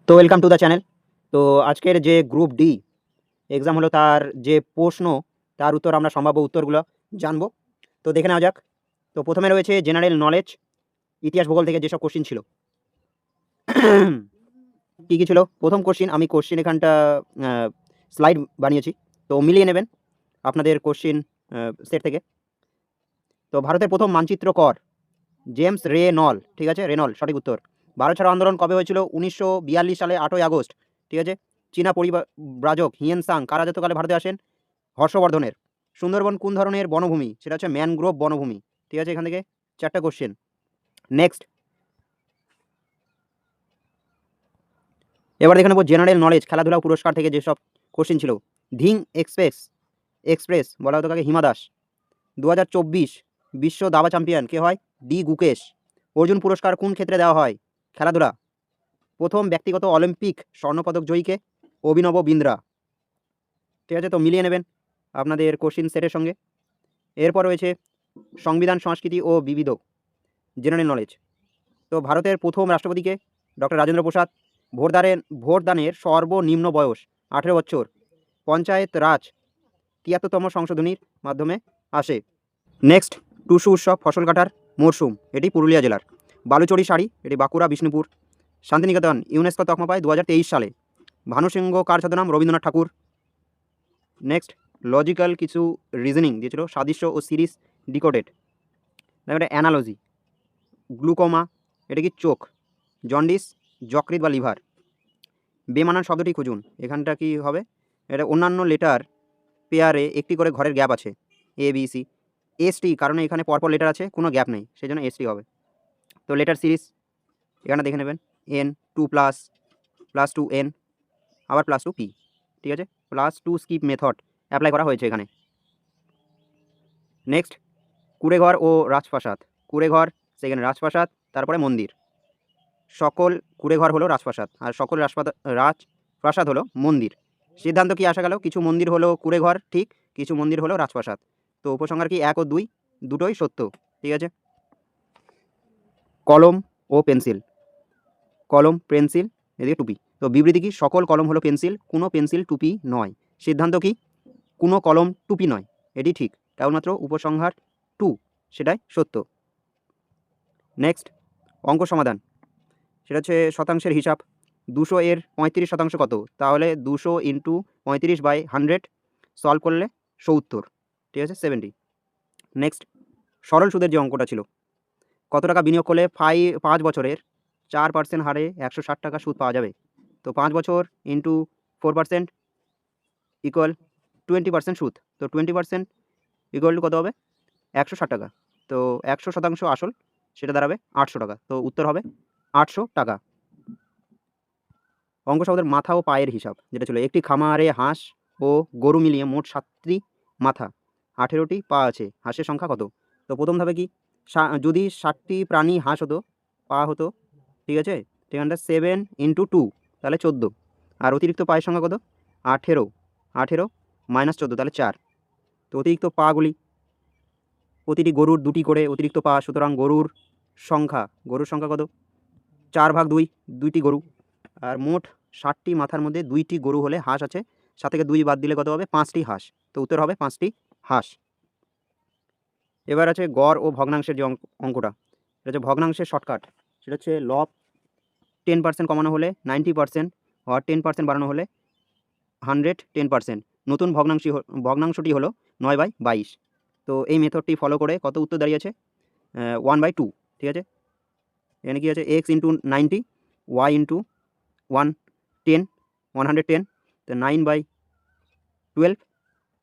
তো welcome to the channel. তো আজকের যে গ্রুপ ডি এক্সাম হলো তার যে প্রশ্ন তার উত্তর আমরা সম্ভাব্য উত্তরগুলো জানবো। তো দেখে নেওয়া যাক। তো প্রথমে রয়েছে জেনারেল নলেজ, ইতিহাস ভূগোল থেকে যেসব কোশ্চিন ছিল। কী কী ছিল? প্রথম কোশ্চিন, আমি কোশ্চিন এখানটা স্লাইড বানিয়েছি, তো মিলিয়ে নেবেন আপনাদের কোশ্চিন সেট থেকে। তো ভারতের প্রথম মানচিত্র কর জেমস রেনল, ঠিক আছে, রেনল সঠিক উত্তর। ভারত ছাড়ো আন্দোলন কবে হয়েছিল? 1942 সালে 8ই আগস্ট, ঠিক আছে। চীনা পরিব্রাজক হিয়েন সাং কার রাজত্বকালে ভারতে আসেন? হর্ষবর্ধনের। সুন্দরবন কোন ধরনের বনভূমি? সেটা হচ্ছে ম্যানগ্রোভ বনভূমি, ঠিক আছে। এখান থেকে 4টা কোশ্চেন। নেক্সট, এবার দেখে নেব জেনারেল নলেজ, খেলাধুলা ও পুরস্কার থেকে যেসব কোশ্চেন ছিল। ধিং এক্সপ্রেস বলা হতো কাকে? হিমা দাস। 2024 বিশ্ব দাবা চ্যাম্পিয়ন কে হয়? ডি গুকেশ। অর্জুন পুরস্কার কোন ক্ষেত্রে দেওয়া হয়? খেলাধুলা। প্রথম ব্যক্তিগত অলিম্পিক স্বর্ণপদক জয়ীকে? অভিনব বিন্দ্রা, ঠিক আছে। তো মিলিয়ে নেবেন আপনাদের কোশ্চিন সেটের সঙ্গে। এরপর রয়েছে সংবিধান, সংস্কৃতি ও বিবিধ, জেনারেল নলেজ। তো ভারতের প্রথম রাষ্ট্রপতিকে? ডক্টর রাজেন্দ্র প্রসাদ। ভোটদানের সর্বনিম্ন বয়স 18 বছর। পঞ্চায়েত রাজ 73তম সংশোধনীর মাধ্যমে আসে। নেক্সট, টুসু উৎসব ফসল কাটার মরশুম, এটি পুরুলিয়া জেলার। বালুচরি শাড়ি, এটি বাঁকুড়া বিষ্ণুপুর। শান্তিনিকেতন ইউনেস্কো তকমা পায় 2023 সালে। ভানুসিংহ কার ছদ্মনাম? রবীন্দ্রনাথ ঠাকুর। নেক্সট, লজিক্যাল কিছু রিজনিং দিয়েছিল, সাদৃশ্য ও সিরিজ ডিকোডেড। তারপরে অ্যানালজি, গ্লুকোমা, এটা কি? চোখ। জন্ডিস, যকৃৎ বা লিভার। বেমানান শব্দটি খুঁজুন, এখানটা কি হবে? এটা অন্যান্য লেটার পেয়ারে একটি করে ঘরের গ্যাপ আছে, এ বি সি। এসটি, কারণে এখানে পরপর লেটার আছে, কোনো গ্যাপ নেই, সেই জন্য এসটি হবে। তো লেটার সিরিজ এখানে দেখে নেবেন, এন, 2 প্লাস, প্লাস 2 এন, আবার প্লাস 2 পি, ঠিক আছে। প্লাস 2 স্কিপ মেথড অ্যাপ্লাই করা হয়েছে এখানে। নেক্সট, কুড়েঘর ও রাজপ্রাসাদ। কুড়েঘর, সেখানে রাজপ্রাসাদ, তারপরে মন্দির। সকল কুড়েঘর হলো রাজপ্রাসাদ, আর সকল রাজপ্রাসাদ হলো মন্দির। সিদ্ধান্ত কি আসা গেল? কিছু মন্দির হলো কুড়েঘর, ঠিক, কিছু মন্দির হলো রাজপ্রাসাদ। তো উপসংহার কি? 1 ও 2 দুটোই সত্য, ঠিক আছে। কলম ও পেন্সিল, কলম পেন্সিল, এদিকে টুপি। তো বিবৃতি কি? সকল কলম হলো পেন্সিল, কোনো পেন্সিল টুপি নয়। সিদ্ধান্ত কি? কোনো কলম টুপি নয়, এটি ঠিক, কেবলমাত্র উপসংহার 2 সেটাই সত্য। নেক্সট, অঙ্ক সমাধান, সেটা হচ্ছে শতাংশের হিসাব। 200 এর 35% কত? তাহলে 200 ইন্টু 35/100 সলভ করলে 70, ঠিক আছে, 70। নেক্সট, সরল সুদের যে অঙ্কটা ছিল, কত টাকা বিনিয়োগ করলে 5 বছরের 4% হারে 160 টাকা সুদ পাওয়া যাবে? তো 5 বছর ইন্টু 4% ইকুয়াল 20% সুদ। তো 20% ইকুয়াল টু কত হবে? 160 টাকা। তো 100% আসল, সেটা দাঁড়াবে 800 টাকা। তো উত্তর হবে 800 টাকা। অঙ্ক শব্দের মাথা ও পায়ের হিসাব, যেটা ছিল, একটি খামারে হাঁস ও গরু মিলিয়ে মোট 7টি মাথা, 18টি পা আছে, হাঁসের সংখ্যা কত? তো প্রথম ধাপে কি? যদি 60টি প্রাণী হাঁস হতো, পা হতো, ঠিক আছে, সেখানটা 7 ইন্টু 2 তাহলে 14। আর অতিরিক্ত পায়ের সংখ্যা কত? 18, 18 মাইনাস 14 তাহলে 4। তো অতিরিক্ত পাগুলি, প্রতিটি গরুর 2টি করে অতিরিক্ত পা, সুতরাং গরুর সংখ্যা কত? 4/2, 2টি গরু। আর মোট 60টি মাথার মধ্যে 2টি গরু হলে হাঁস আছে, 7 থেকে 2 বাদ দিলে কত হবে? 5টি হাঁস। তো উত্তর হবে 5টি হাঁস। এবার আছে গড় ও ভগ্নাংশের যে অঙ্কটা, এটা হচ্ছে ভগ্নাংশের শর্টকাট। সেটা হচ্ছে লব 10% কমানো হলে 90%, আর 10% বাড়ানো হলে 110%। নতুন ভগ্নাংশটি হলো 9/22। তো এই মেথডটি ফলো করে কত উত্তর দাঁড়িয়েছে? 1/2, ঠিক আছে। এখানে কি আছে? x ইন্টু 90, y ইন্টু 110, 110, তো 9/12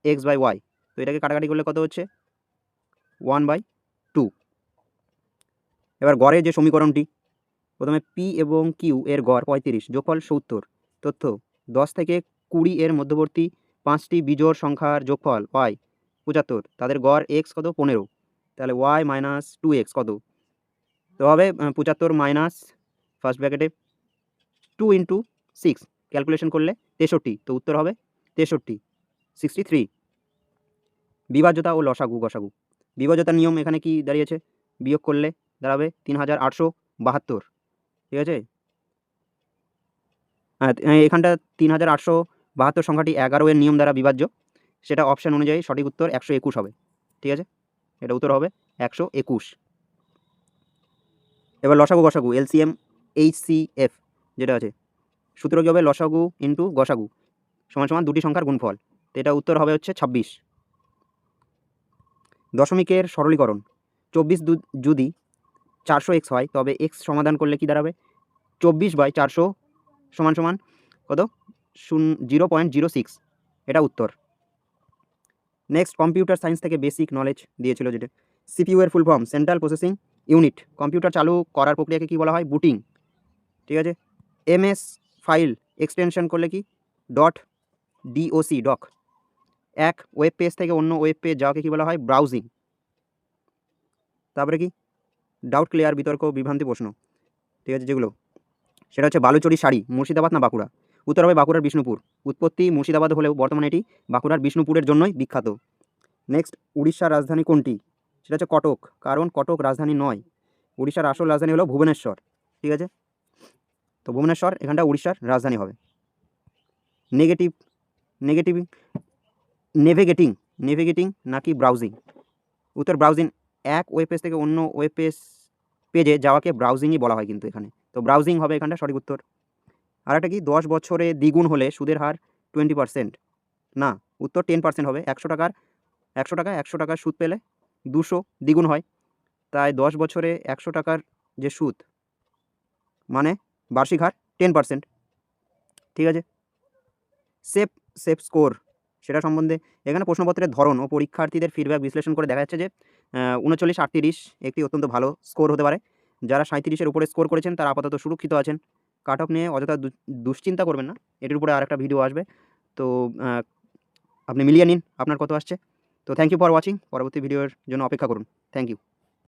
x/y। তো এটাকে কাটাকাটি করলে কত হচ্ছে? 1/2। এবার গড়ের যে সমীকরণটি, প্রথমে p এবং q এর গড় 35, যোগফল 70। তথ্য: 10 থেকে 20 এর মধ্যবর্তী 5টি বিজোড় সংখ্যার যোগফল y 75, তাদের গড় x কত? 15। তাহলে y মাইনাস 2x কত? তো হবে 75 মাইনাস ফার্স্ট ব্র্যাকেটে 2 ইন্টু 6, ক্যালকুলেশন করলে 63। তো উত্তর হবে 63, 63। বিভাজ্যতা ও গসাগু। বিভাজ্যতার নিয়ম এখানে কি দাঁড়িয়েছে? বিয়োগ করলে দাঁড়াবে 3872, ঠিক আছে। এখানটা 3872 সংখ্যাটি 11 এর নিয়ম দ্বারা বিভাজ্য, সেটা অপশান অনুযায়ী সঠিক উত্তর 121 হবে। ঠিক আছে, এটা উত্তর হবে 121। এবার লসাগু গসাগু এলসিএম এইচসিএফ যেটা আছে, সূত্র কী হবে? লসাগু ইন্টু গসাগু সমান সমান দুটি সংখ্যার গুণফল, তো এটা উত্তর হবে হচ্ছে 26। দশমিকের সরলীকরণ 24 যদি 400x হয় তবে x সমাধান করলে কি দাঁড়াবে? 24/400 সমান সমান কত? 0.06, এটা উত্তর। নেক্সট, কম্পিউটার সায়েন্স থেকে বেসিক নলেজ দিয়েছিল যেটা, সিপিইউ এর full form central processing unit. Computer চালু করার প্রক্রিয়াকে কী বলা হয়? বুটিং। ঠিক আছে, এমএস ফাইল এক্সটেনশন করলে কি? .doc doc. এক ওয়েব পেজ থেকে অন্য ওয়েব পেজ যাওয়াকে কী বলা হয়? ব্রাউজিং। তারপরে কি? ডাউট ক্লিয়ার, বিতর্ক বিভ্রান্তি প্রশ্ন। ঠিক আছে, যেগুলো সেটা হচ্ছে বালুচরী শাড়ি মুর্শিদাবাদ না বাঁকুড়া? উত্তর হবে বাঁকুড়ার বিষ্ণুপুর। উৎপত্তি মুর্শিদাবাদ হলেও বর্তমানে এটি বাঁকুড়ার বিষ্ণুপুরের জন্যই বিখ্যাত। নেক্সট, উড়িষ্যার রাজধানী কোনটি? সেটা হচ্ছে কটক, কারণ কটক রাজধানী নয়, উড়িষ্যার আসল রাজধানী হলো ভুবনেশ্বর। ঠিক আছে, তো ভুবনেশ্বর এখানটা উড়িষ্যার রাজধানী হবে। নেগেটিভ নেগেটিভ নেভিগেটিং নাকি ব্রাউজিং? উত্তর ব্রাউজিং। এক ওয়েব পেজ থেকে অন্য ওয়েব পেজে যাওয়াকে ব্রাউজিংই বলা হয় কিন্তু এখানে, তো ব্রাউজিং হবে এখানটা সঠিক উত্তর। আর একটা কি? 10 বছরে দ্বিগুণ হলে সুদের হার 20%? না, উত্তর 10% হবে। 100 টাকার সুদ পেলে 200 দ্বিগুণ হয়, তাই 10 বছরে 100 টাকার যে সুদ মানে বার্ষিক হার 10%। ঠিক আছে, সেফ স্কোর সেটা সম্বন্ধে এখানে প্রশ্নপত্রের ধরন ও পরীক্ষার্থীদের ফিডব্যাক বিশ্লেষণ করে দেখা যাচ্ছে যে 39-38 একটি অত্যন্ত ভালো স্কোর হতে পারে। যারা 37-এর উপরে স্কোর করেছেন তারা আপাতত সুরক্ষিত আছেন। কাট অফ নিয়ে অযথা দুশ্চিন্তা করবেন না, এটির উপরে আরেকটা ভিডিও আসবে, তো আপনি মিলিয়ে নিন আপনার কত আসছে। তো থ্যাংক ইউ ফর ওয়াচিং, পরবর্তী ভিডিওর জন্য অপেক্ষা করুন। Thank you.